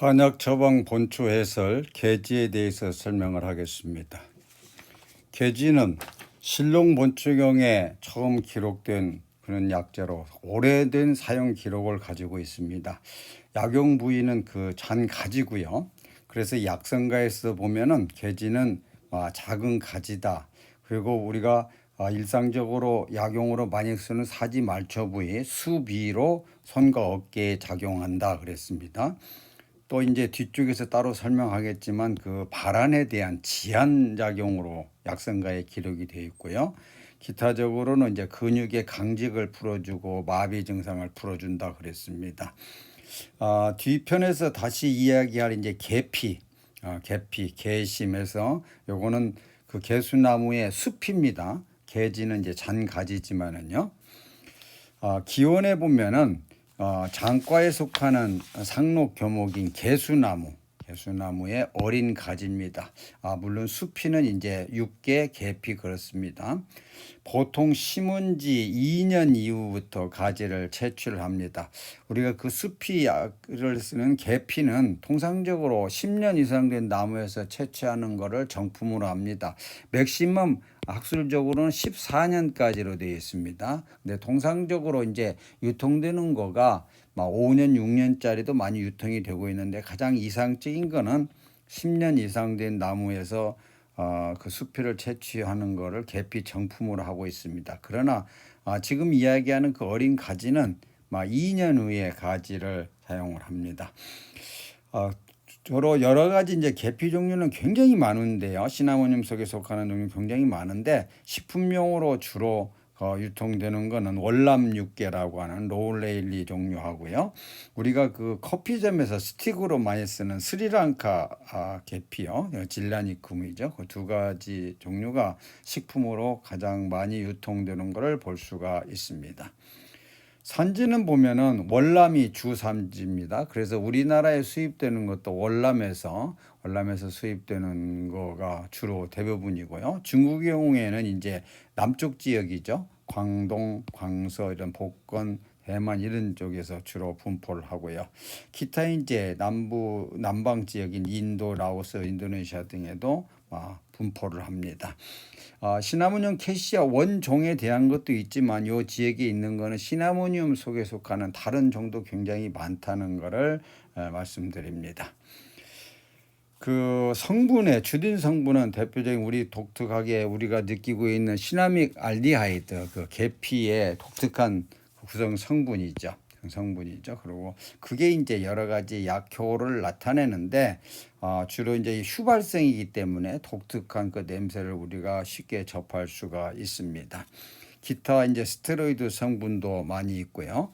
한약 처방 본초 해설 계지에 대해서 설명을 하겠습니다. 계지는 신롱 본초경에 처음 기록된 그런 약재로 오래된 사용 기록을 가지고 있습니다. 약용 부위는 그 잔가지고요. 그래서 약성가에서 보면은 계지는 작은 가지다. 그리고 우리가 일상적으로 약용으로 많이 쓰는 사지 말초 부위 수비로 손과 어깨에 작용한다 그랬습니다. 또 이제 뒤쪽에서 따로 설명하겠지만 그 발안에 대한 지한 작용으로 약성가에 기록이 되어 있고요. 기타적으로는 이제 근육의 강직을 풀어주고 마비 증상을 풀어준다 그랬습니다. 뒤편에서 다시 이야기할 이제 계피, 계심에서 요거는 그 개수나무의 숲입니다. 계지는 이제 잔가지지만은요. 기원에 보면은 장과에 속하는 상록 교목인 개수나무의 어린 가지입니다. 물론 수피는 이제 육계, 계피 그렇습니다. 보통 심은 지 2년 이후부터 가지를 채취합니다. 우리가 그 수피 약을 쓰는 계피는 통상적으로 10년 이상 된 나무에서 채취하는 것을 정품으로 합니다. 맥시멈 학술적으로는 14년까지로 되어 있습니다. 근데 통상적으로 이제 유통되는 거가 5년, 6년짜리도 많이 유통이 되고 있는데 가장 이상적인 거는 10년 이상 된 나무에서 그 수피를 채취하는 거를 계피 정품으로 하고 있습니다. 그러나 지금 이야기하는 그 어린 가지는 2년 후에 가지를 사용을 합니다. 주로 여러 가지 이제 계피 종류는 굉장히 많은데요. 시나모늄 속에 속하는 종류 굉장히 많은데 식품용으로 주로 유통되는 거는 월남육계라고 하는 로울레일리 종류하고요. 우리가 그 커피점에서 스틱으로 많이 쓰는 스리랑카 계피요, 질라니쿰이죠. 그 두 가지 종류가 식품으로 가장 많이 유통되는 것을 볼 수가 있습니다. 산지는 보면은 월남이 주산지입니다. 그래서 우리나라에 수입되는 것도 월남에서 수입되는 거가 주로 대부분이고요. 중국의 경우에는 이제 남쪽 지역이죠. 광동, 광서 이런 복건, 대만 이런 쪽에서 주로 분포를 하고요. 기타 이제 남방 지역인 인도, 라오스, 인도네시아 등에도 분포를 합니다. 시나모늄 캐시아 원종에 대한 것도 있지만 이 지역에 있는 거는 시나모늄 속에 속하는 다른 종도 굉장히 많다는 것을 말씀드립니다. 그 성분의 주된 성분은 대표적인 우리 독특하게 우리가 느끼고 있는 시나믹 알디하이드, 그 계피의 독특한 구성 성분이죠. 그리고 그게 이제 여러 가지 약효를 나타내는데 주로 이제 휘발성이기 때문에 독특한 그 냄새를 우리가 쉽게 접할 수가 있습니다. 기타 이제 스테로이드 성분도 많이 있고요.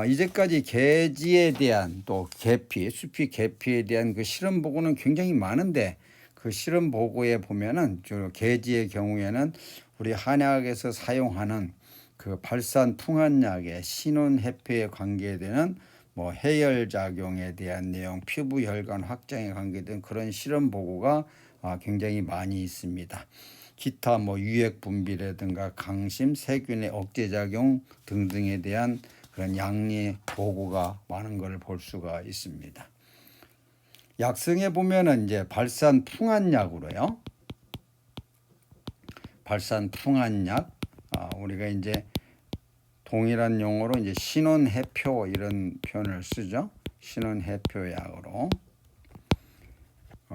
이제까지 계지에 대한 또 수피 계피에 대한 그 실험 보고는 굉장히 많은데 그 실험 보고에 보면은 주로 계지의 경우에는 우리 한약에서 사용하는 그 발산 풍한약의 신원 해표에 관계되는 해열 작용에 대한 내용, 피부 혈관 확장에 관계된 그런 실험 보고가 굉장히 많이 있습니다. 기타 유액 분비라든가 강심, 세균의 억제 작용 등등에 대한 그런 양리 보고가 많은 걸 볼 수가 있습니다. 약성에 보면은 이제 발산 풍한약으로요. 발산 풍한약, 우리가 이제 동일한 용어로 이제 신원해표 이런 표현을 쓰죠. 신원해표약으로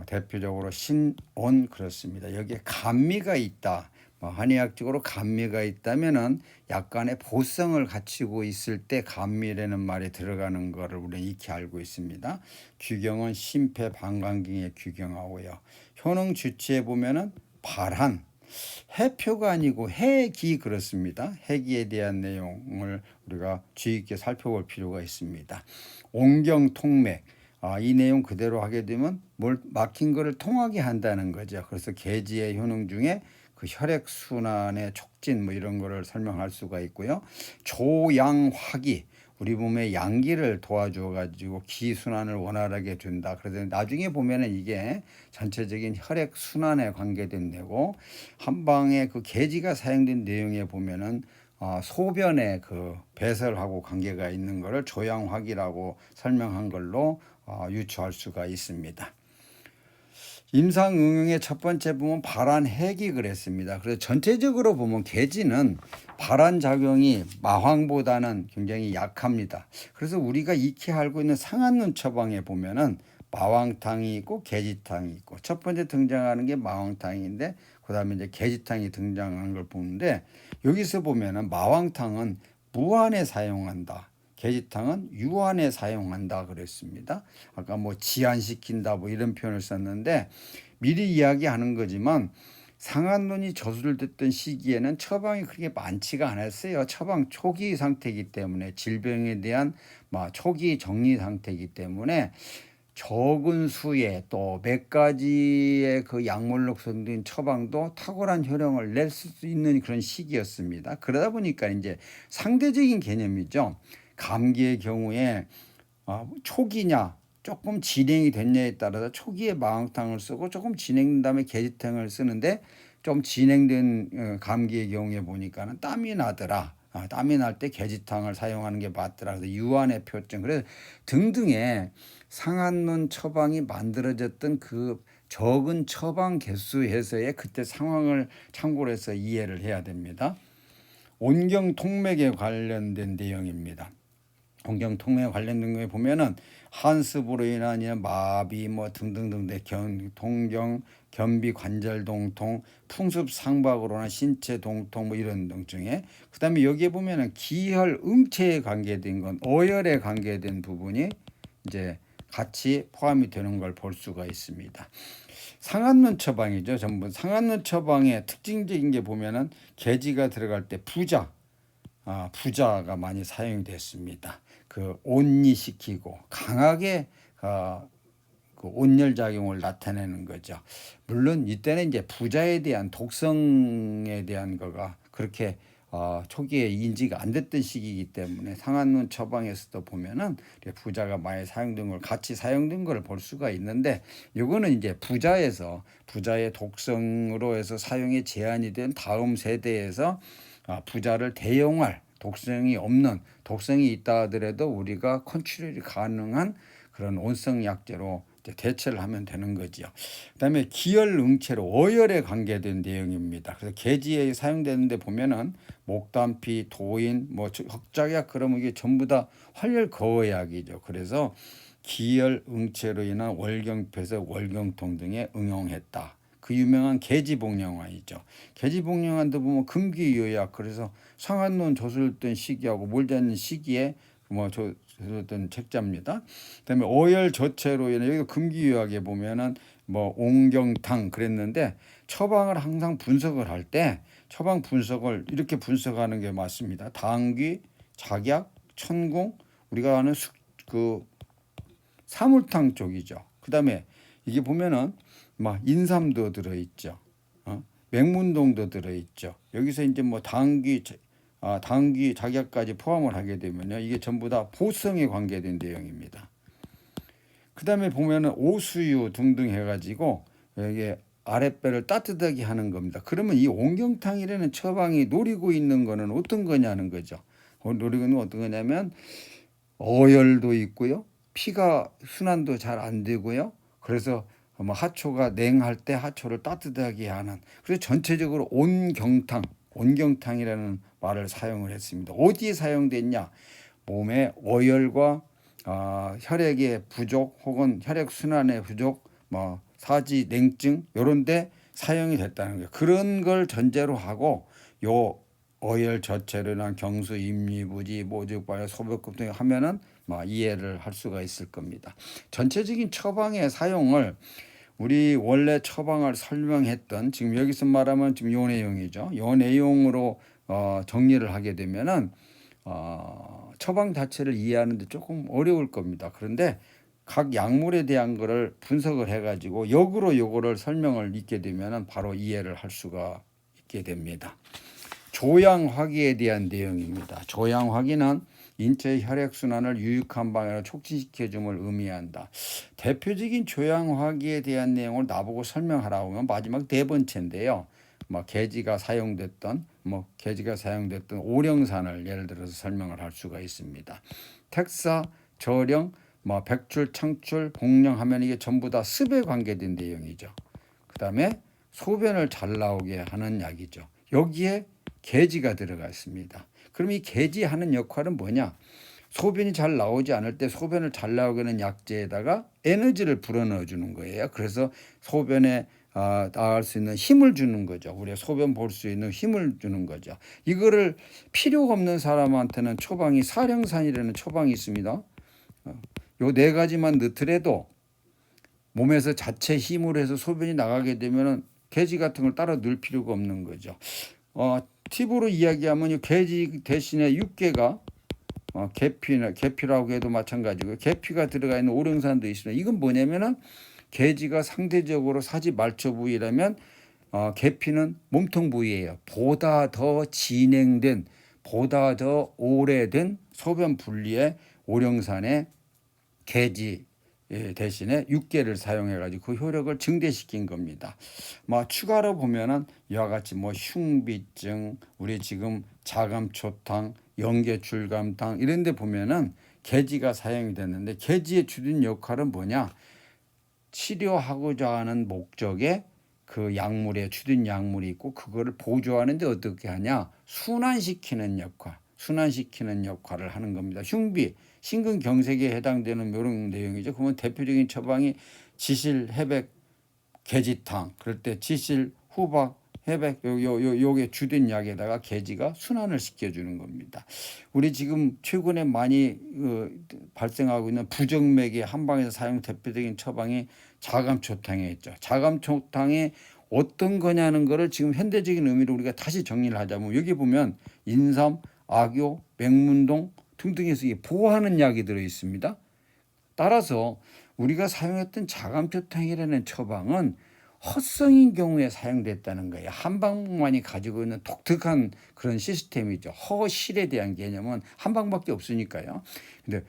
대표적으로 신온 그렇습니다. 여기에 감미가 있다. 한의학적으로 감미가 있다면은 약간의 보성을 갖추고 있을 때 감미라는 말이 들어가는 것을 우리는 익히 알고 있습니다. 규경은 심폐방광경에 규경하고요. 효능 주치에 보면은 발한, 해표가 아니고 해기 그렇습니다. 해기에 대한 내용을 우리가 주의 있게 살펴볼 필요가 있습니다. 옹경통맥, 이 내용 그대로 하게 되면 막힌 거를 통하게 한다는 거죠. 그래서 계지의 효능 중에 그 혈액순환의 촉진 이런 거를 설명할 수가 있고요. 조양화기, 우리 몸의 양기를 도와줘 가지고 기순환을 원활하게 준다. 그래서 나중에 보면은 이게 전체적인 혈액 순환에 관계된 내고 한방에 그 계지가 사용된 내용에 보면은 소변의 그 배설하고 관계가 있는 것을 조양화기라고 설명한 걸로 유추할 수가 있습니다. 임상응용의 첫 번째 보면 발환핵이 그랬습니다. 그래서 전체적으로 보면 계지는 발환작용이 마황보다는 굉장히 약합니다. 그래서 우리가 익히 알고 있는 상한눈 처방에 보면은 마황탕이 있고 계지탕이 있고, 첫 번째 등장하는 게 마황탕인데 그 다음에 이제 계지탕이 등장하는 걸 보는데, 여기서 보면은 마황탕은 무한에 사용한다, 계지탕은 유한에 사용한다 그랬습니다. 아까 뭐 지안시킨다 뭐 이런 표현을 썼는데, 미리 이야기하는 거지만 상한눈이 저술됐던 시기에는 처방이 그렇게 많지가 않았어요. 처방 초기 상태이기 때문에, 질병에 대한 초기 정리 상태이기 때문에 적은 수의 또 몇 가지의 그 약물로 선된 처방도 탁월한 효력을 낼 수 있는 그런 시기였습니다. 그러다 보니까 이제 상대적인 개념이죠. 감기의 경우에 초기냐 조금 진행이 됐냐에 따라서 초기에 마황탕을 쓰고 조금 진행된 다음에 계지탕을 쓰는데, 좀 진행된 감기의 경우에 보니까는 땀이 나더라. 땀이 날 때 계지탕을 사용하는 게 맞더라. 그래서 유한의 표정, 그래서 등등의 상한눈 처방이 만들어졌던 그 적은 처방 개수에서의 그때 상황을 참고로 해서 이해를 해야 됩니다. 온경통맥에 관련된 내용입니다. 온경통맥에 관련된 거에 보면은 한습으로 인한 마비 뭐 등등등, 동경, 겸비 관절 동통, 풍습 상박으로 인한 신체 동통 뭐 이런 등 중에, 그다음에 여기에 보면은 기혈 응체에 관계된 건 어혈에 관계된 부분이 이제 같이 포함이 되는 걸 볼 수가 있습니다. 상한눈 처방이죠. 전부 상한눈 처방의 특징적인 게 보면은 계지가 들어갈 때 부자가 많이 사용이 됐습니다. 그 온리시키고 강하게 그 온열 작용을 나타내는 거죠. 물론 이때는 이제 부자에 대한 독성에 대한 거가 그렇게 초기에 인지가 안 됐던 시기이기 때문에 상한눈 처방에서도 보면은 부자가 많이 사용된 걸 같이 사용된 걸 볼 수가 있는데, 이거는 이제 부자의 독성으로 해서 사용이 제한이 된 다음 세대에서 부자를 대용할 독성이 없는, 독성이 있다 하더라도 우리가 컨트롤이 가능한 그런 온성 약제로 대체를 하면 되는 거죠. 그다음에 기혈응체로 어혈에 관계된 내용입니다. 그래서 계지에 사용되는데 보면은 목단피, 도인, 뭐 흑작약, 그러면 이게 전부 다 활혈 거약이죠. 그래서 기혈응체로 인한 월경폐쇄, 월경통 등에 응용했다. 그 유명한 계지복령환이죠. 계지복령환도 보면 금기요약, 그래서 상한눈 조술된 시기하고 멀지 않는 시기에 조술된 책자입니다. 그다음에 어혈 저체로 인해, 여기 금기요약에 보면은 뭐 옹경탕 그랬는데, 처방을 항상 분석을 할 때 처방 분석을 이렇게 분석하는 게 맞습니다. 당귀, 작약, 천궁, 우리가 아는 그 사물탕 쪽이죠. 그다음에 이게 보면은 인삼도 들어있죠. 맹문동도 들어있죠. 여기서 이제 뭐 당귀, 작약까지 포함을 하게 되면요, 이게 전부 다 보성에 관계된 내용입니다. 그다음에 보면은 오수유 등등 해가지고 이게 아랫배를 따뜻하게 하는 겁니다. 그러면 이 온경탕이라는 처방이 노리고 있는 거는 어떤 거냐는 거죠. 노리고 있는 건 어떤 거냐면 어혈도 있고요, 피가 순환도 잘 안 되고요. 그래서 하초가 냉할 때 하초를 따뜻하게 하는, 그래서 전체적으로 온경탕이라는 말을 사용을 했습니다. 어디에 사용됐냐? 몸의 어혈과 혈액의 부족 혹은 혈액 순환의 부족, 사지 냉증 이런 데 사용이 됐다는 거예요. 그런 걸 전제로 하고 요 어혈 저체로 인한 경수, 임리부지, 모죽발, 소변급 등 하면은 이해를 할 수가 있을 겁니다. 전체적인 처방의 사용을 우리 원래 처방을 설명했던, 지금 여기서 말하면 지금 요 내용이죠. 요 내용으로 정리를 하게 되면은 처방 자체를 이해하는데 조금 어려울 겁니다. 그런데 각 약물에 대한 거를 분석을 해가지고 역으로 요거를 설명을 읽게 되면은 바로 이해를 할 수가 있게 됩니다. 조양화기에 대한 내용입니다. 조양화기는 인체 혈액순환을 유익한 방향으로 촉진시켜줌을 의미한다. 대표적인 조양화기에 대한 내용을 나보고 설명하라고 하면 마지막 네 번째인데요. 계지가 사용됐던 오령산을 예를 들어서 설명을 할 수가 있습니다. 택사, 저령, 뭐 백출, 창출, 복령하면 이게 전부 다 습에 관계된 내용이죠. 그다음에 소변을 잘 나오게 하는 약이죠. 여기에 계지가 들어가 있습니다. 그럼 이 계지 하는 역할은 뭐냐? 소변이 잘 나오지 않을 때 소변을 잘 나오게 하는 약재에다가 에너지를 불어넣어 주는 거예요. 그래서 소변에 나갈 수 있는 힘을 주는 거죠. 우리가 소변 볼 수 있는 힘을 주는 거죠. 이거를 필요가 없는 사람한테는 처방이 사령산이라는 처방이 있습니다. 요 네 가지만 넣더라도 몸에서 자체 힘으로 해서 소변이 나가게 되면은 계지 같은 걸 따로 넣을 필요가 없는 거죠. 팁으로 이야기하면 이 계지 대신에 육계가 계피라고 해도 마찬가지고 계피가 들어가 있는 오령산도 있습니다. 이건 뭐냐면은 계지가 상대적으로 사지 말초 부위라면 계피는 몸통 부위예요. 보다 더 진행된, 보다 더 오래된 소변 분리에 오령산의 계지 대신에 육계를 사용해 가지고 그 효력을 증대시킨 겁니다. 추가로 보면은 이와 같이 흉비증, 우리 지금 자감초탕, 연계출감탕 이런 데 보면은 계지가 사용이 됐는데 계지의 주된 역할은 뭐냐? 치료하고자 하는 목적에 그 약물에 주된 약물이 있고 그거를 보조하는데 어떻게 하냐? 순환시키는 역할을 하는 겁니다. 흉비, 심근경색에 해당되는 이런 내용이죠. 그러면 대표적인 처방이 지실, 해백, 계지탕. 그럴 때 지실, 후박, 해백 요게 주된 약에다가 계지가 순환을 시켜주는 겁니다. 우리 지금 최근에 많이 발생하고 있는 부정맥의 한방에서 사용 대표적인 처방이 자감초탕에 있죠. 자감초탕이 어떤 거냐는 거를 지금 현대적인 의미로 우리가 다시 정리를 하자면 여기 보면 인삼, 악교, 맹문동 등등에서 보호하는 약이 들어 있습니다. 따라서 우리가 사용했던 자감초탕이라는 처방은 허성인 경우에 사용됐다는 거예요. 한방만이 가지고 있는 독특한 그런 시스템이죠. 허실에 대한 개념은 한방밖에 없으니까요. 근데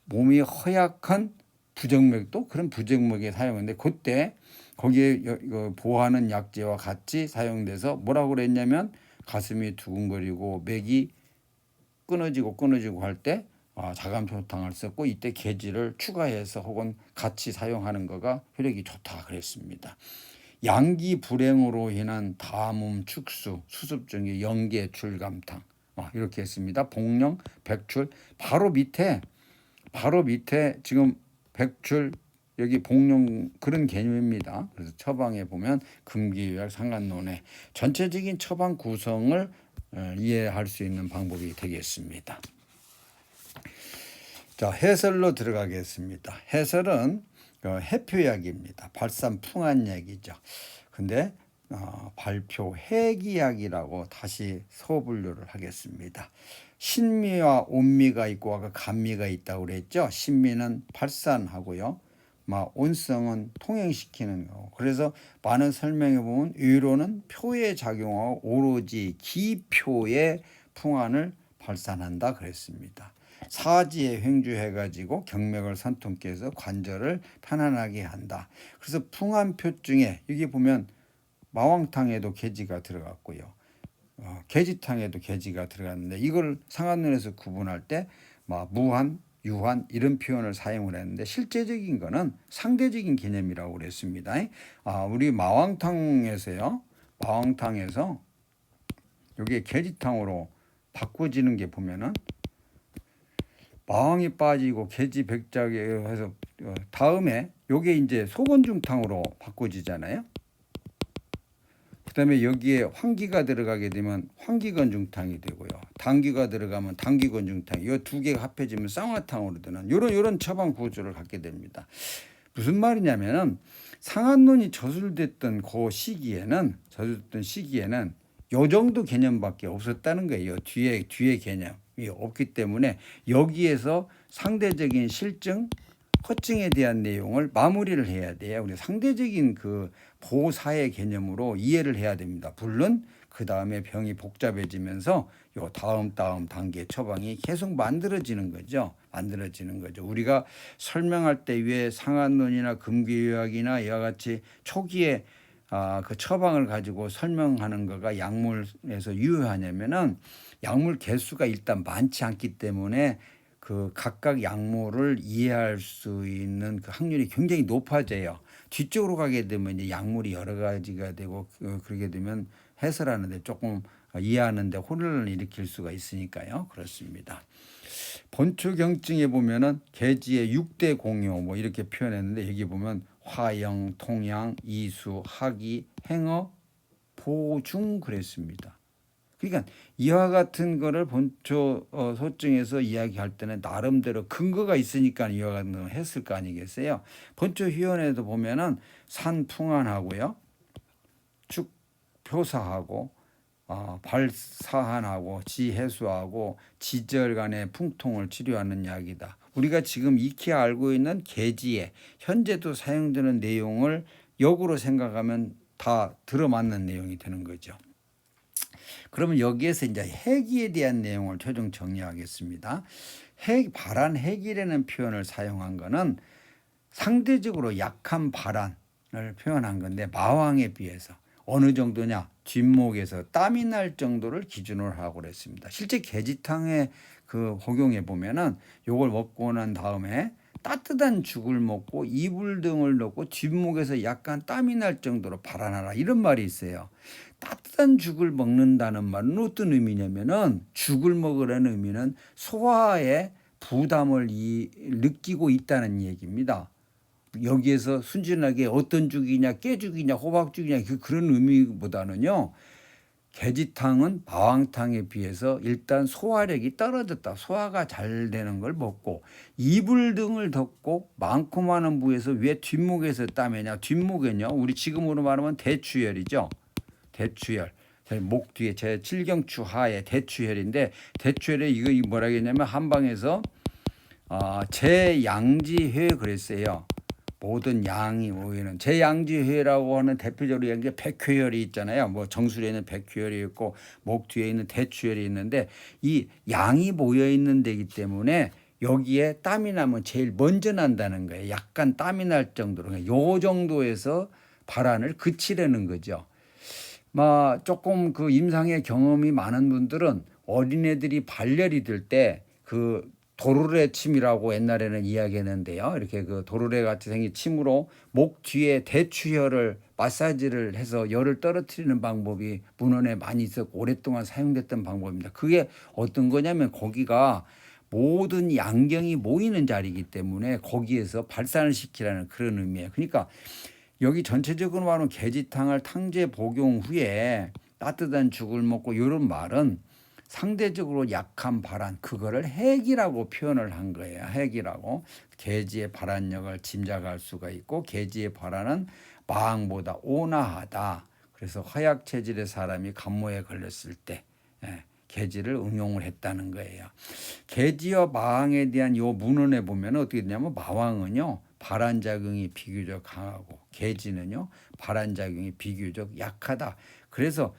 몸이 허약한 부정맥도 그런 부정맥에 사용했는데 그때 거기에 보호하는 약재와 같이 사용돼서 뭐라고 그랬냐면 가슴이 두근거리고 맥이 끊어지고 할 때 자감초탕을 썼고 이때 계지를 추가해서 혹은 같이 사용하는 거가 효력이 좋다 그랬습니다. 양기 불행으로 인한 담음, 축수, 수습증의 연계 출감탕 이렇게 했습니다. 복령, 백출 바로 밑에 지금 백출 여기 복령 그런 개념입니다. 그래서 처방에 보면 금기요약, 상간론의 전체적인 처방 구성을 이해할 수 있는 방법이 되겠습니다. 자, 해설로 들어가겠습니다. 해설은 해표약입니다. 발산 풍한약이죠. 근데 발표 해기약이라고 다시 소분류를 하겠습니다. 신미와 온미가 있고 아까 간미가 있다고 그랬죠. 신미는 발산하고요. 온성은 통행시키는 거. 그래서 많은 설명해 보면 의로는 표에 작용하고 오로지 기표의 풍한을 발산한다 그랬습니다. 사지에 횡주해 가지고 경맥을 선통케 해서 관절을 편안하게 한다. 그래서 풍한표증에 여기 보면 마왕탕에도 계지가 들어갔고요. 계지탕에도 계지가 들어갔는데 이걸 상한론에서 구분할 때 무한, 유한 이런 표현을 사용을 했는데 실제적인 거는 상대적인 개념이라고 그랬습니다. 우리 마왕탕에서 여기에 계지탕으로 바꿔지는 게 보면은 마왕이 빠지고 계지 백작에 해서 다음에 요게 이제 소건중탕으로 바꿔지잖아요. 그다음에 여기에 황기가 들어가게 되면 황기건중탕이 되고요. 당귀가 들어가면 당귀건중탕. 이 두 개가 합해지면 쌍화탕으로 되는 이런 처방 구조를 갖게 됩니다. 무슨 말이냐면은 상한론이 저술됐던 그 시기에는 요 정도 개념밖에 없었다는 거예요. 뒤에 개념이 없기 때문에 여기에서 상대적인 실증, 허증에 대한 내용을 마무리를 해야 돼요. 우리 상대적인 그 보사의 개념으로 이해를 해야 됩니다. 물론 그 다음에 병이 복잡해지면서 요 다음 단계 처방이 계속 만들어지는 거죠. 우리가 설명할 때 왜 상한론이나 금기요약이나 이와 같이 초기에 그 처방을 가지고 설명하는 거가 약물에서 유효하냐면은 약물 개수가 일단 많지 않기 때문에 그 각각 약물을 이해할 수 있는 그 확률이 굉장히 높아져요. 뒤쪽으로 가게 되면 이제 약물이 여러 가지가 되고 그러게 되면 해설하는데 조금 이해하는데 혼란을 일으킬 수가 있으니까요. 그렇습니다. 본초경증에 보면은 계지의 6대 공요 뭐 이렇게 표현했는데 여기 보면 화영, 통양, 이수, 학이, 행어, 보중 그랬습니다. 그러니까 이와 같은 거를 본초 소증에서 이야기할 때는 나름대로 근거가 있으니까 이와 같은 걸 했을 거 아니겠어요. 본초 희원에도 보면은 산풍한하고요, 축표사하고 발사한하고 지해수하고 지절 간의 풍통을 치료하는 약이다. 우리가 지금 익히 알고 있는 계지에 현재도 사용되는 내용을 역으로 생각하면 다 들어맞는 내용이 되는 거죠. 그러면 여기에서 이제 해기에 대한 내용을 최종 정리하겠습니다. 발한 해기라는 표현을 사용한 것은 상대적으로 약한 발한을 표현한 건데 마왕에 비해서 어느 정도냐? 뒷목에서 땀이 날 정도를 기준으로 하고 그랬습니다. 실제 계지탕에 그 복용해 보면은 요걸 먹고 난 다음에 따뜻한 죽을 먹고 이불 등을 넣고 뒷목에서 약간 땀이 날 정도로 발한하라 이런 말이 있어요. 따뜻한 죽을 먹는다는 말은 어떤 의미냐면은 죽을 먹으라는 의미는 소화에 부담을 느끼고 있다는 얘기입니다. 여기에서 순진하게 어떤 죽이냐 깨죽이냐 호박죽이냐 그런 의미보다는요. 계지탕은 마왕탕에 비해서 일단 소화력이 떨어졌다. 소화가 잘 되는 걸 먹고 이불 등을 덮고 많고 많은 부에서 왜 뒷목에서 땀이냐. 뒷목은요. 우리 지금으로 말하면 대추혈이죠. 대추혈. 목 뒤에 제 칠경추 하에 대추혈인데 대추혈에 이거 뭐라 했냐면 한방에서 제양지회 그랬어요. 모든 양이 모이는 제양지회라고 하는 대표적으로 얘기한 게 백회혈이 있잖아요. 뭐 정수리에는 백회혈이 있고 목 뒤에 있는 대추혈이 있는데 이 양이 모여 있는 데이기 때문에 여기에 땀이 나면 제일 먼저 난다는 거예요. 약간 땀이 날 정도로 요 정도에서 발한을 그치려는 거죠. 조금 그 임상의 경험이 많은 분들은 어린애들이 발열이 들 때 그 도르래 침이라고 옛날에는 이야기했는데요. 이렇게 그 도르래 같이 생긴 침으로 목 뒤에 대추혈을 마사지를 해서 열을 떨어뜨리는 방법이 문헌에 많이 있었고 오랫동안 사용됐던 방법입니다. 그게 어떤 거냐면 거기가 모든 양경이 모이는 자리이기 때문에 거기에서 발산을 시키라는 그런 의미예요. 그러니까 여기 전체적으로 말하면 계지탕을 탕제 복용 후에 따뜻한 죽을 먹고 이런 말은 상대적으로 약한 발한 그거를 해기라고 표현을 한 거예요. 해기라고. 계지의 발한력을 짐작할 수가 있고 계지의 발한은 마왕보다 온화하다. 그래서 허약 체질의 사람이 간모에 걸렸을 때 계지를 응용을 했다는 거예요. 계지와 마왕에 대한 요 문헌에 보면 어떻게 되냐면 마왕은요. 발한작용이 비교적 강하고 계지는요. 발한작용이 비교적 약하다. 그래서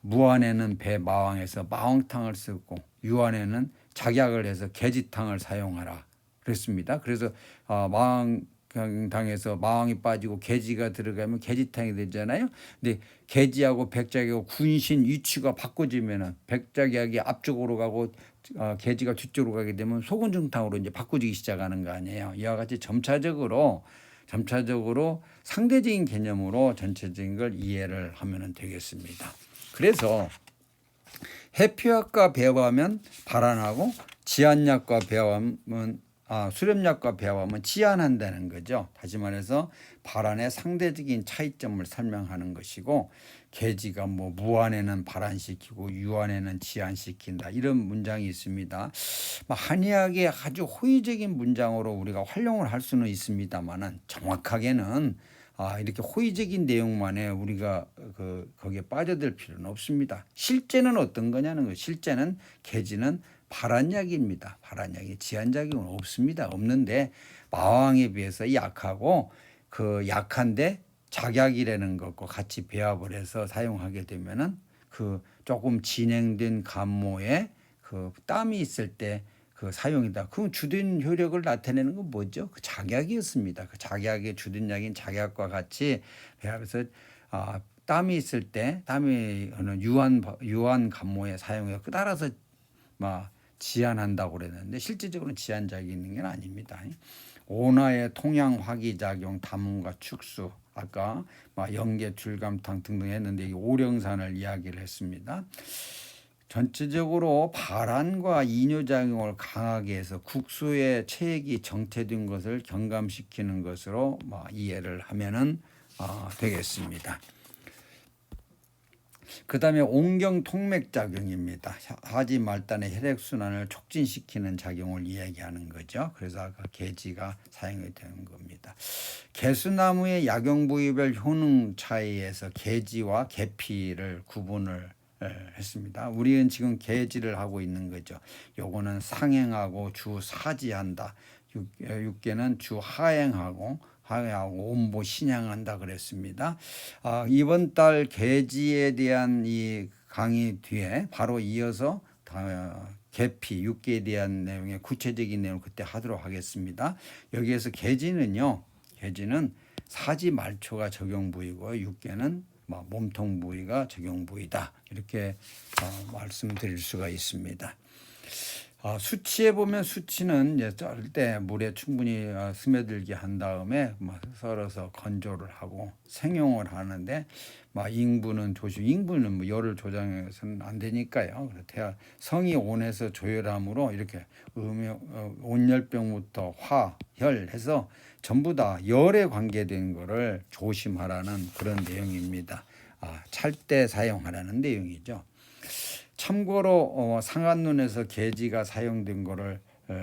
무안에는 마왕에서 마왕탕을 쓰고 유안에는 작약을 해서 계지탕을 사용하라 그랬습니다. 그래서 마왕탕에서 마왕이 빠지고 계지가 들어가면 계지탕이 되잖아요. 근데 계지하고 백작하고 군신 위치가 바꿔지면은 백작약이 앞쪽으로 가고 계지가 뒤쪽으로 가게 되면 소군중탕으로 이제 바꿔지기 시작하는 거 아니에요. 이와 같이 점차적으로 상대적인 개념으로 전체적인 걸 이해를 하면 되겠습니다. 그래서 해피약과 배합하면 발한하고 지한약과 배합하면 수렴약과 배합하면 지한한다는 거죠. 다시 말해서 발한의 상대적인 차이점을 설명하는 것이고 계지가 뭐 무안에는 발한시키고 유안에는 지한시킨다 이런 문장이 있습니다. 한의학의 아주 호의적인 문장으로 우리가 활용을 할 수는 있습니다만은 정확하게는 이렇게 호의적인 내용만에 우리가 거기에 빠져들 필요는 없습니다. 실제는 어떤 거냐는 거예요. 실제는 계지는 발한약입니다. 발한약이 지한작용은 없습니다. 없는데 마왕에 비해서 약하고 그 약한데 작약이라는 것과 같이 배합을 해서 사용하게 되면은 그 조금 진행된 감모에 그 땀이 있을 때 그 사용이다. 그 주된 효력을 나타내는 건 뭐죠? 그 작약이었습니다. 그 작약의 주된 약인 작약과 같이 배합해서 땀이 있을 때 땀이 어느 유한 감모에 사용해요. 따라서 지안한다고 그랬는데 실질적으로는 지안작용이 있는 게 아닙니다. 온화의 통양 화기작용, 담음과 축수, 아까 연계, 줄감탕 등등 했는데 이 오령산을 이야기를 했습니다. 전체적으로 발안과 이뇨작용을 강하게 해서 국소의 체액이 정체된 것을 경감시키는 것으로 이해를 하면은 되겠습니다. 그 다음에 옹경통맥작용입니다. 하지 말단의 혈액순환을 촉진시키는 작용을 이야기하는 거죠. 그래서 아까 계지가 사용이 되는 겁니다. 개수나무의 약용부위별 효능 차이에서 계지와 계피를 구분을 했습니다. 우리는 지금 계지를 하고 있는 거죠. 요거는 상행하고 주사지한다. 육계는 주하행하고 온보 신양한다 그랬습니다. 이번 달 계지에 대한 이 강의 뒤에 바로 이어서 계피, 육계에 대한 내용의 구체적인 내용을 그때 하도록 하겠습니다. 여기에서 계지는 사지 말초가 적용 부위고 육계는 몸통 부위가 적용 부위다. 이렇게 말씀드릴 수가 있습니다. 수치에 보면 수치는 이제 썰 때 물에 충분히 스며들게 한 다음에 썰어서 건조를 하고 생용을 하는데 인분은 인분은 열을 조정해서는 안 되니까요. 성이 온에서 조열함으로 이렇게 온열병부터 화, 혈 해서 전부 다 열에 관계된 거를 조심하라는 그런 내용입니다. 찰 때 사용하라는 내용이죠. 참고로 상한론에서 계지가 사용된 것을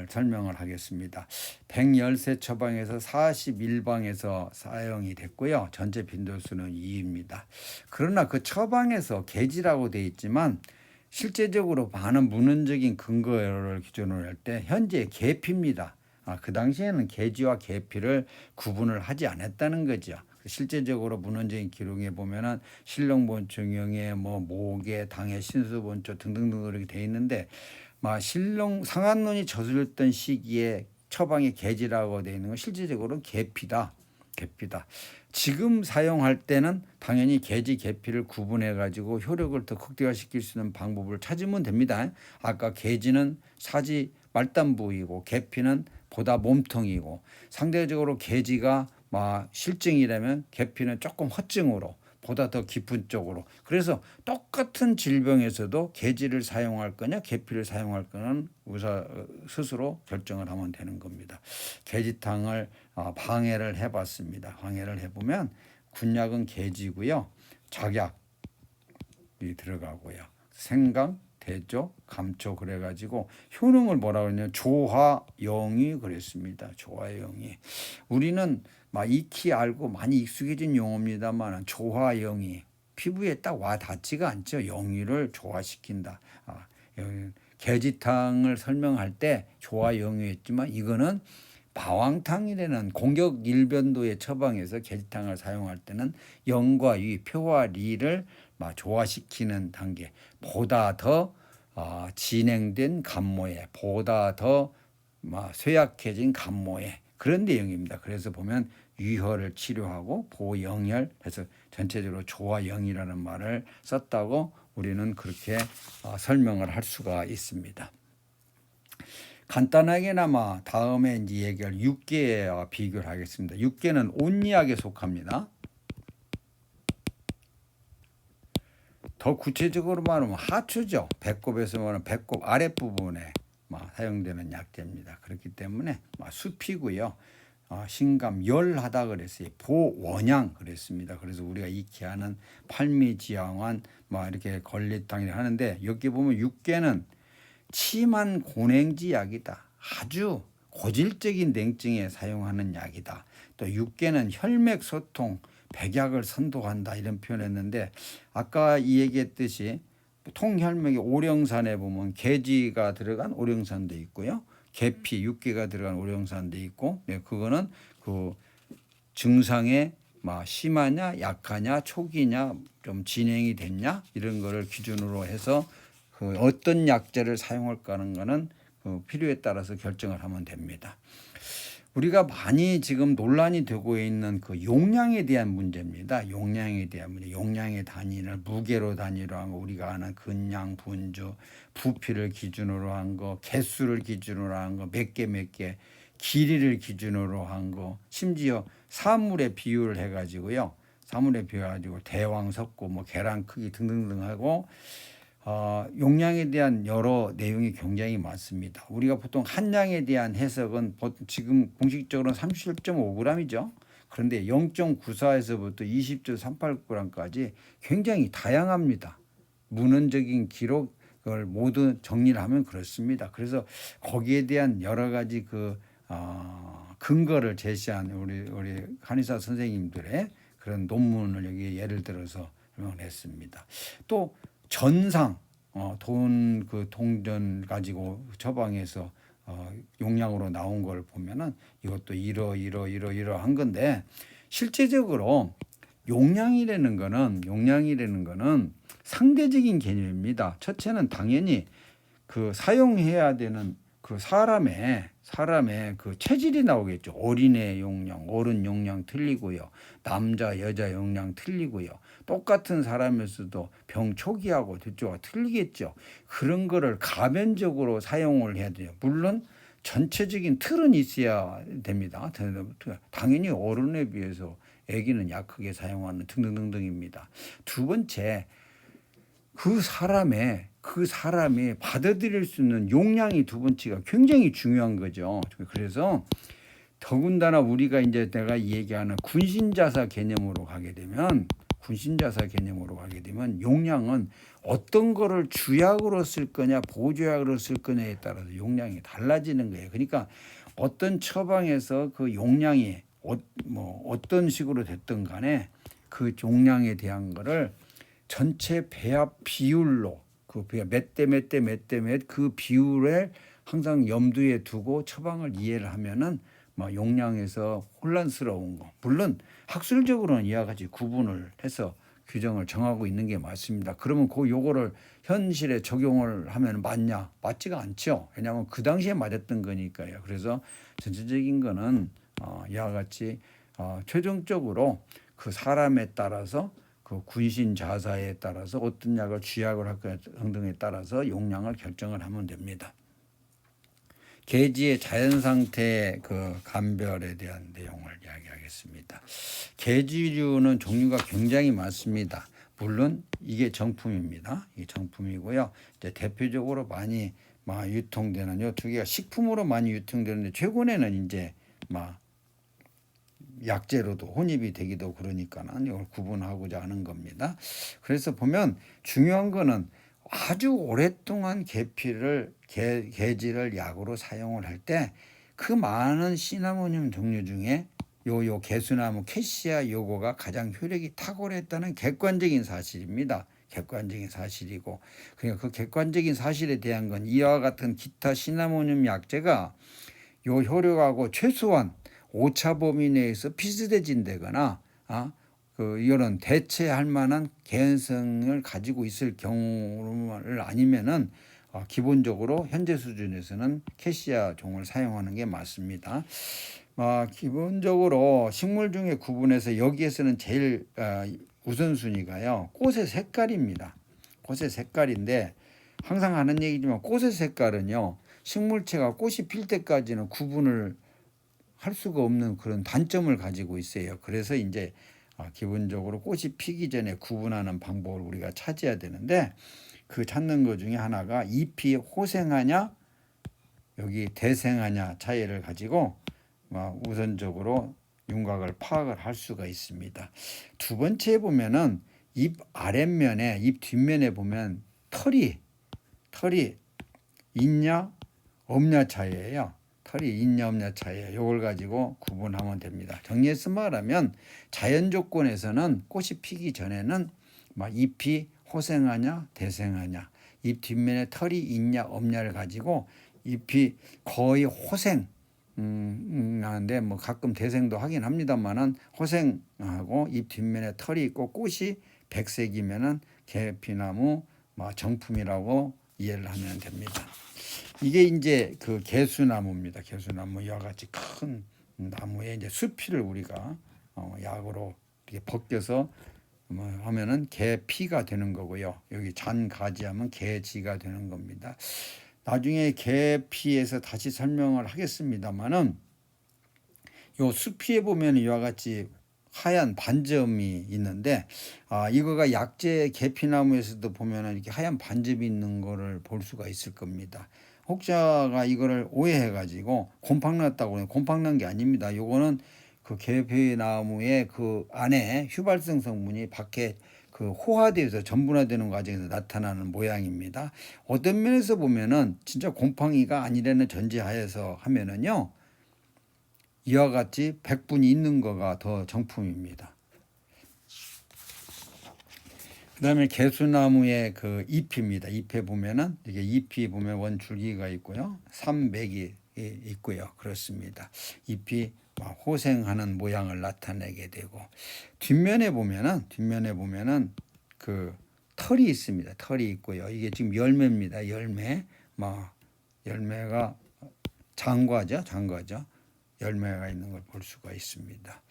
설명을 하겠습니다. 113 처방에서 41방에서 사용이 됐고요. 전체 빈도수는 2입니다. 그러나 그 처방에서 계지라고 되어 있지만 실제적으로 많은 문헌적인 근거를 기준으로 할 때 현재 계피입니다. 그 당시에는 계지와 계피를 구분을 하지 않았다는 거죠. 실제적으로 문헌적인 기록에 보면은 신롱본청형에 모계, 당해, 신수본초 등등등 이렇게 돼 있는데 상한론이 저술렸던 시기에 처방에 계지라고 돼 있는 건 실질적으로는 계피다. 지금 사용할 때는 당연히 계지, 계피를 구분해 가지고 효력을 더 극대화시킬 수 있는 방법을 찾으면 됩니다. 아까 계지는 사지 말단 부위고 계피는 보다 몸통이고 상대적으로 계지가 실증이라면 계피는 조금 허증으로 보다 더 깊은 쪽으로. 그래서 똑같은 질병에서도 계지를 사용할 거냐 계피를 사용할 거는 의사 스스로 결정을 하면 되는 겁니다. 계지탕을 방해를 해봤습니다. 방해를 해보면 군약은 계지고요. 작약이 들어가고요. 생강, 대조, 감초 그래가지고 효능을 뭐라고 했냐면 조화영이 그랬습니다. 조화영이. 우리는 익히 알고 많이 익숙해진 용어입니다만 조화영이 피부에 딱 와 닿지가 않죠. 영의를 조화시킨다. 계지탕을 설명할 때 조화영의했지만 이거는 바왕탕이라는 공격 일변도의 처방에서 계지탕을 사용할 때는 영과 위, 표와 리를 조화시키는 단계, 보다 더 진행된 감모에, 보다 더 쇠약해진 감모에 그런 내용입니다. 그래서 보면 유혈을 치료하고 보영혈 해서 전체적으로 조화영이라는 말을 썼다고 우리는 그렇게 설명을 할 수가 있습니다. 간단하게나마 다음에 이제 얘기할 육계와 비교를 하겠습니다. 육계는 온리학에 속합니다. 더 구체적으로 말하면 하초죠. 배꼽에서 말하면 배꼽 아랫부분에 사용되는 약재입니다. 그렇기 때문에 숲이고요. 신감 열하다 그랬어요. 보원양 그랬습니다. 그래서 우리가 익히 아는 팔미지향환 이렇게 걸리탕이라 하는데 여기 보면 육계는 침한 고냉지 약이다. 아주 고질적인 냉증에 사용하는 약이다. 또 육계는 혈맥 소통, 백약을 선도한다 이런 표현했는데 아까 이 얘기했듯이 통혈맥의 오령산에 보면 계지가 들어간 오령산도 있고요. 계피, 육계가 들어간 오령산도 있고 그거는 그 증상에 심하냐 약하냐 초기냐 좀 진행이 됐냐 이런 거를 기준으로 해서 그 어떤 약재를 사용할까 하는 거는 그 필요에 따라서 결정을 하면 됩니다. 우리가 많이 지금 논란이 되고 있는 그 용량에 대한 문제입니다. 용량에 대한 문제. 용량의 단위를 무게로 단위로 한 거, 우리가 아는 근량, 분주, 부피를 기준으로 한 거, 개수를 기준으로 한 거, 몇 개, 길이를 기준으로 한 거, 심지어 사물의 비율을 해가지고요. 사물의 비율 가지고 대왕, 석고, 뭐 계란 크기 등등등 하고 용량에 대한 여러 내용이 굉장히 많습니다. 우리가 보통 한 양에 대한 해석은 지금 공식적으로는 37.5g이죠. 그런데 0.94에서부터 20.38g까지 굉장히 다양합니다. 문헌적인 기록을 모두 정리를 하면 그렇습니다. 그래서 거기에 대한 여러 가지 근거를 제시한 우리 한의사 선생님들의 그런 논문을 여기 예를 들어서 설명했습니다. 또 전상 돈 동전 가지고 처방해서 용량으로 나온 걸 보면은 이것도 이러한 건데, 실제적으로 용량이라는 거는 상대적인 개념입니다. 첫째는 당연히 그 사용해야 되는 그 사람의 그 체질이 나오겠죠. 어린애 용량, 어른 용량 틀리고요. 남자, 여자 용량 틀리고요. 똑같은 사람에서도 병 초기하고 뒤쪽가 틀리겠죠. 그런 거를 가변적으로 사용을 해야 돼요. 물론 전체적인 틀은 있어야 됩니다. 당연히 어른에 비해서 아기는 약하게 사용하는 등등등등입니다. 두 번째, 그 사람이 받아들일 수 있는 용량이 두 번째가 굉장히 중요한 거죠. 그래서 더군다나 우리가 이제 내가 얘기하는 군신자사 개념으로 가게 되면 용량은 어떤 거를 주약으로 쓸 거냐 보조약으로 쓸 거냐에 따라서 용량이 달라지는 거예요. 그러니까 어떤 처방에서 그 용량이 어떤 식으로 됐든 간에 그 용량에 대한 거를 전체 배합 비율로 몇 대 몇 그 비율을 항상 염두에 두고 처방을 이해를 하면은 용량에서 혼란스러운 거, 물론 학술적으로는 이와 같이 구분을 해서 규정을 정하고 있는 게 맞습니다. 그러면 요거를 현실에 적용을 하면 맞냐? 맞지가 않죠. 왜냐하면 그 당시에 맞았던 거니까요. 그래서 전체적인 거는 이와 같이 최종적으로 그 사람에 따라서 그 군신 자사에 따라서 어떤 약을 주약을 할 거냐 등등에 따라서 용량을 결정을 하면 됩니다. 계지의 자연 상태의 그 감별에 대한 내용을 이야기하겠습니다. 계지류는 종류가 굉장히 많습니다. 물론 이게 정품입니다. 이게 정품이고요. 이제 대표적으로 많이 유통되는 요 두 개가 식품으로 많이 유통되는데, 최근에는 이제 약재로도 혼입이 되기도 그러니까는 이걸 구분하고자 하는 겁니다. 그래서 보면 중요한 거는 아주 오랫동안 계지를 약으로 사용을 할 때 그 많은 시나모늄 종류 중에 요 개수나무 캐시아 요거가 가장 효력이 탁월했다는 객관적인 사실입니다. 객관적인 사실이고, 그러니까 그 객관적인 사실에 대한 건 이와 같은 기타 시나모늄 약재가 요 효력하고 최소한 오차 범위 내에서 비슷해진다거나 이거는 대체할 만한 개연성을 가지고 있을 경우를 아니면은 기본적으로 현재 수준에서는 캐시아 종을 사용하는 게 맞습니다. 기본적으로 식물 중에 구분해서 여기에서는 제일 우선순위가요, 꽃의 색깔입니다. 꽃의 색깔인데, 항상 하는 얘기지만 꽃의 색깔은요, 식물체가 꽃이 필 때까지는 구분을 할 수가 없는 그런 단점을 가지고 있어요. 그래서 이제 기본적으로 꽃이 피기 전에 구분하는 방법을 우리가 찾아야 되는데, 그 찾는 것 중에 하나가 잎이 호생하냐 여기 대생하냐 차이를 가지고 우선적으로 윤곽을 파악을 할 수가 있습니다. 두 번째 보면은 잎 아랫면에, 잎 뒷면에 보면 털이 있냐 없냐 차이예요. 털이 있냐 없냐 차이예요. 이걸 가지고 구분하면 됩니다. 정리해서 말하면 자연 조건에서는 꽃이 피기 전에는 잎이 호생하냐 대생하냐, 잎 뒷면에 털이 있냐 없냐를 가지고 잎이 거의 호생 하는데 가끔 대생도 하긴 합니다만은 호생하고 잎 뒷면에 털이 있고 꽃이 백색이면은 계피나무 정품이라고 이해를 하면 됩니다. 이게 이제 그 개수나무입니다. 개수나무 이와 같이 큰 나무의 이제 수피를 우리가 약으로 이렇게 벗겨서 하면은 개피가 되는 거고요. 여기 잔가지 하면 개지가 되는 겁니다. 나중에 개피에서 다시 설명을 하겠습니다만은 요 수피에 보면 이와 같이 하얀 반점이 있는데 이거가 약재 계피나무에서도 보면은 이렇게 하얀 반점이 있는 거를 볼 수가 있을 겁니다. 혹자가 이거를 오해해 가지고 곰팡 났다고 해요. 곰팡 난 게 아닙니다. 요거는 그 계피나무의 그 안에 휘발성 성분이 밖에 그 호화되어서 전분화되는 과정에서 나타나는 모양입니다. 어떤 면에서 보면은 진짜 곰팡이가 아니라는 전제하에서 하면은요, 이와 같이 백분이 있는 거가 더 정품입니다. 그다음에 개수나무의 그 잎입니다. 잎에 보면은 이게 잎이 보면 원줄기가 있고요, 삼맥이 있고요. 그렇습니다. 잎이 호생하는 모양을 나타내게 되고 뒷면에 보면은 그 털이 있습니다. 털이 있고요. 이게 지금 열매입니다. 열매가 장과죠. 열매가 있는 걸 볼 수가 있습니다.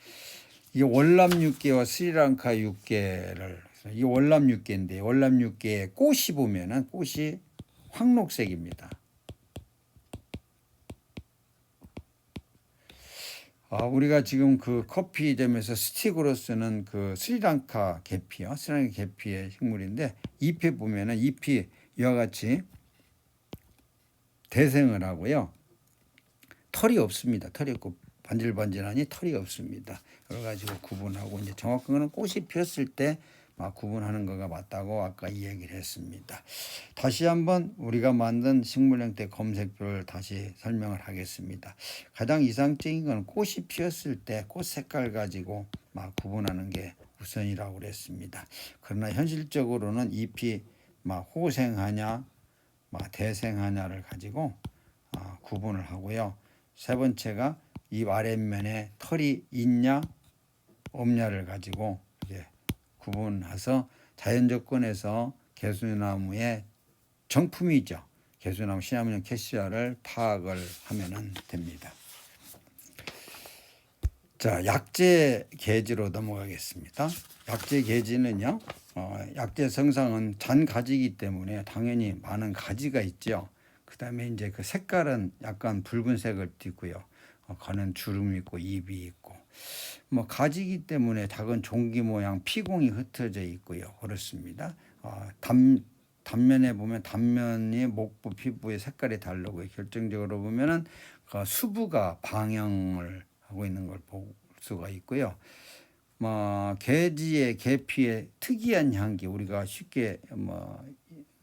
이게 월남 육개와 스리랑카 육개를 이 월남 육개인데 월남 육개의 꽃이 보면은 꽃이 황록색입니다. 우리가 지금 그 커피점에서 스틱으로 쓰는 그 스리랑카 계피요. 스리랑카 계피의 식물인데 잎에 보면은 잎이 이와 같이 대생을 하고요. 털이 없습니다. 털이 없고 반질반질하니 털이 없습니다. 여러 가지로 구분하고 이제 정확한 거는 꽃이 피었을 때 구분하는 거가 맞다고 아까 이 얘기를 했습니다. 다시 한번 우리가 만든 식물 형태 검색표를 다시 설명을 하겠습니다. 가장 이상적인 건 꽃이 피었을 때 꽃 색깔 가지고 구분하는 게 우선이라고 그랬습니다. 그러나 현실적으로는 잎이 호생하냐 대생하냐를 가지고 구분을 하고요. 세 번째가 잎 아랫면에 털이 있냐 없냐를 가지고 이제 구분해서 자연 조건에서 개수나무의 정품이죠. 개수나무 시나몬 캐시아를 파악을 하면 됩니다. 자, 약재 계지로 넘어가겠습니다. 약재 계지는요, 약재 성상은 잔가지이기 때문에 당연히 많은 가지가 있죠. 그 다음에 이제 그 색깔은 약간 붉은색을 띠고요. 가는 주름이 있고 잎이 있고 가지기 때문에 작은 종기 모양 피공이 흩어져 있고요. 그렇습니다. 단면에 보면 단면이 목부 피부의 색깔이 다르고요. 결정적으로 보면은 그 수부가 방형을 하고 있는 걸 볼 수가 있고요. 계지의 계피의 특이한 향기 우리가 쉽게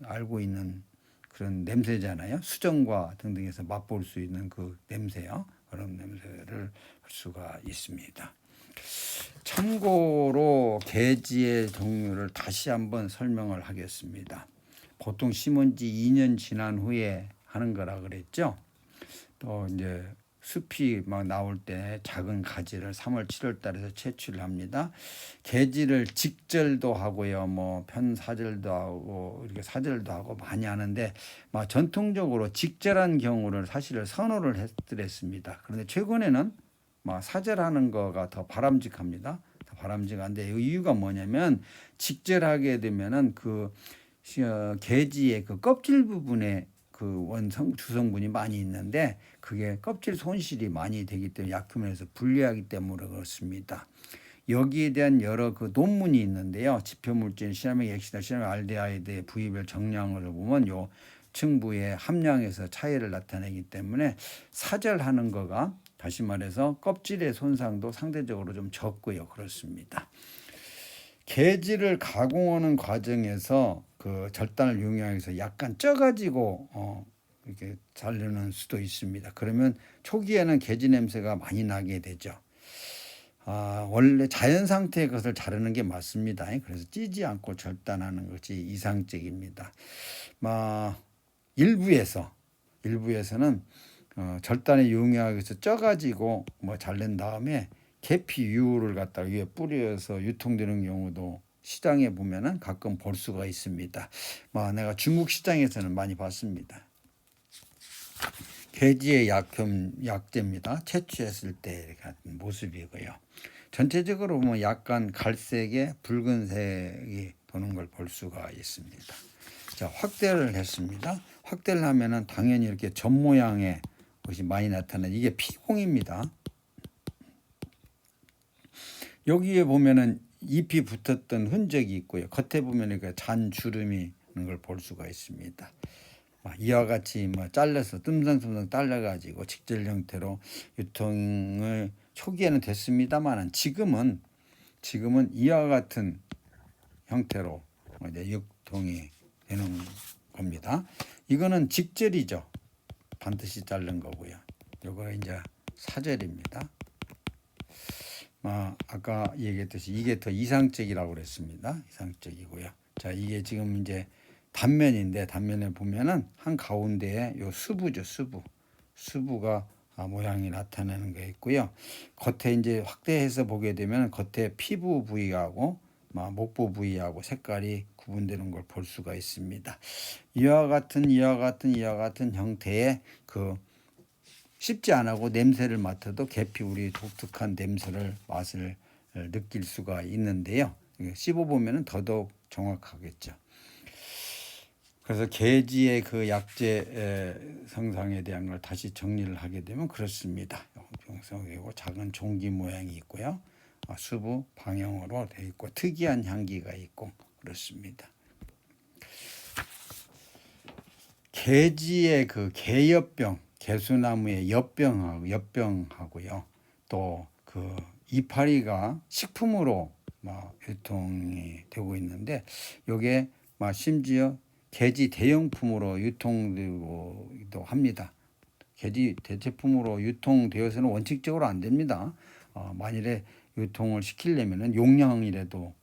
알고 있는 그런 냄새잖아요. 수정과 등등에서 맛볼 수 있는 그 냄새요. 그런 냄새를 할 수가 있습니다. 참고로 계지의 종류를 다시 한번 설명을 하겠습니다. 보통 심은 지 2년 지난 후에 하는 거라 그랬죠. 또 이제 숲이 나올 때 작은 가지를 3월, 7월 달에서 채취를 합니다. 계지를 직절도 하고요, 편사절도 하고 이렇게 사절도 하고 많이 하는데 전통적으로 직절한 경우를 사실 선호를 했습니다. 그런데 최근에는 사절하는 거가 더 바람직합니다. 더 바람직한데 이유가 뭐냐면 직절하게 되면은 그 계지의 그 껍질 부분에 그 원성 주성분이 많이 있는데 그게 껍질 손실이 많이 되기 때문에 약효면에서 불리하기 때문에 그렇습니다. 여기에 대한 여러 그 논문이 있는데요. 지표물질, 시나믹 액시드, 시나믹 알데하이드의 부위별 정량을 보면 요 층부의 함량에서 차이를 나타내기 때문에 사절하는 거가 다시 말해서 껍질의 손상도 상대적으로 좀 적고요. 그렇습니다. 계지를 가공하는 과정에서 그 절단을 이용해서 약간 쪄가지고 이렇게 자르는 수도 있습니다. 그러면 초기에는 계지 냄새가 많이 나게 되죠. 원래 자연 상태의 것을 자르는 게 맞습니다. 그래서 찌지 않고 절단하는 것이 이상적입니다. 일부에서는 절단에 이용하기 위해서 쪄가지고 잘른 다음에 계피유를 갖다가 위에 뿌려서 유통되는 경우도 시장에 보면은 가끔 볼 수가 있습니다. 내가 중국 시장에서는 많이 봤습니다. 개지의 약재입니다. 채취했을 때 같은 모습이고요. 전체적으로 보면 약간 갈색에 붉은색이 도는 걸 볼 수가 있습니다. 자, 확대를 했습니다. 확대를 하면은 당연히 이렇게 점 모양의 것이 많이 나타나요. 이게 피공입니다. 여기에 보면은 잎이 붙었던 흔적이 있고요. 겉에 보면 잔 주름이 있는 걸 볼 수가 있습니다. 이와 같이 잘라서 뜸성뜸성 잘라가지고 직절 형태로 유통을 초기에는 됐습니다만 지금은 이와 같은 형태로 이제 유통이 되는 겁니다. 이거는 직절이죠. 반드시 자른 거고요. 요거 이제 사절입니다. 아까 얘기했듯이 이게 더 이상적이라고 그랬습니다. 이상적이고요. 자, 이게 지금 이제 단면인데 단면에 보면은 한 가운데에 요 수부죠, 수부가 모양이 나타나는 게 있고요. 겉에 이제 확대해서 보게 되면 겉에 피부 부위하고 목부 부위하고 색깔이 구분되는 걸 볼 수가 있습니다. 이와 같은 형태의 그 씹지 않고 냄새를 맡아도 계피 우리 독특한 맛을 느낄 수가 있는데요. 씹어보면 더더욱 정확하겠죠. 그래서 개지의 그 약재 성상에 대한 걸 다시 정리를 하게 되면 그렇습니다. 형평성이고 작은 종기 모양이 있고요. 수부 방형으로 되어 있고 특이한 향기가 있고 그렇습니다. 개지의 그 개엽병, 개수나무의 엽병하고요. 또 그 이파리가 식품으로 유통이 되고 있는데 요게 심지어 개지 대용품으로 유통되기도 합니다. 개지 대체품으로 유통되어서는 원칙적으로 안 됩니다. 만일에 유통을 시키려면 용량이라도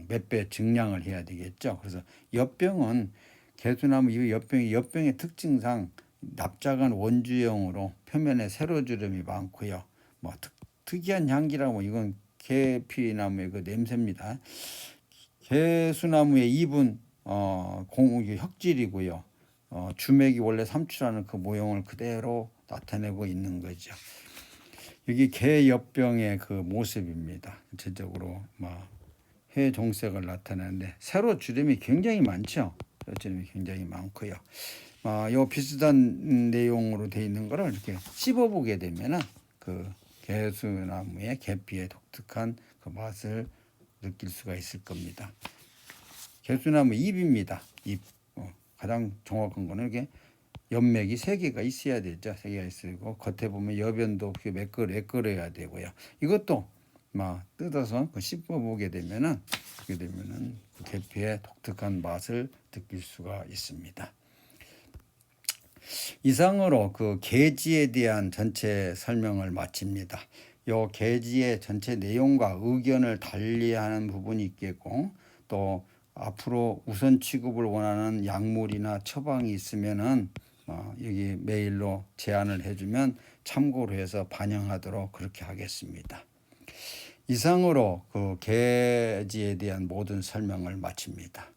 몇 배 증량을 해야 되겠죠. 그래서 엽병은 개수나무 이 엽병의 특징상 납작한 원주형으로 표면에 세로주름이 많고요. 특이한 향기라고 이건 계피나무의 그 냄새입니다. 개수나무의 잎은 혁질이고요. 주맥이 원래 삼출하는 그 모형을 그대로 나타내고 있는 거죠. 여기 개엽병의 그 모습입니다. 전체적으로 회종색을 나타내는데 세로 주름이 굉장히 많죠. 주름이 굉장히 많고요. 요 비슷한 내용으로 되어 있는 거를 이렇게 씹어보게 되면은 그 개수나무의 계피의 독특한 그 맛을 느낄 수가 있을 겁니다. 개수나무 잎입니다. 잎. 가장 정확한 거는 이렇게 엽맥이 3개가 있어야 되죠. 3개가 있고 겉에 보면 여변도 매끌어야 되고요. 이것도 뜯어서 씹어보게 되면은 그 계피의 독특한 맛을 느낄 수가 있습니다. 이상으로 그 계지에 대한 전체 설명을 마칩니다. 요 계지의 전체 내용과 의견을 달리하는 부분이 있겠고 또 앞으로 우선 취급을 원하는 약물이나 처방이 있으면은 여기 메일로 제안을 해주면 참고로 해서 반영하도록 그렇게 하겠습니다. 이상으로 그 계지에 대한 모든 설명을 마칩니다.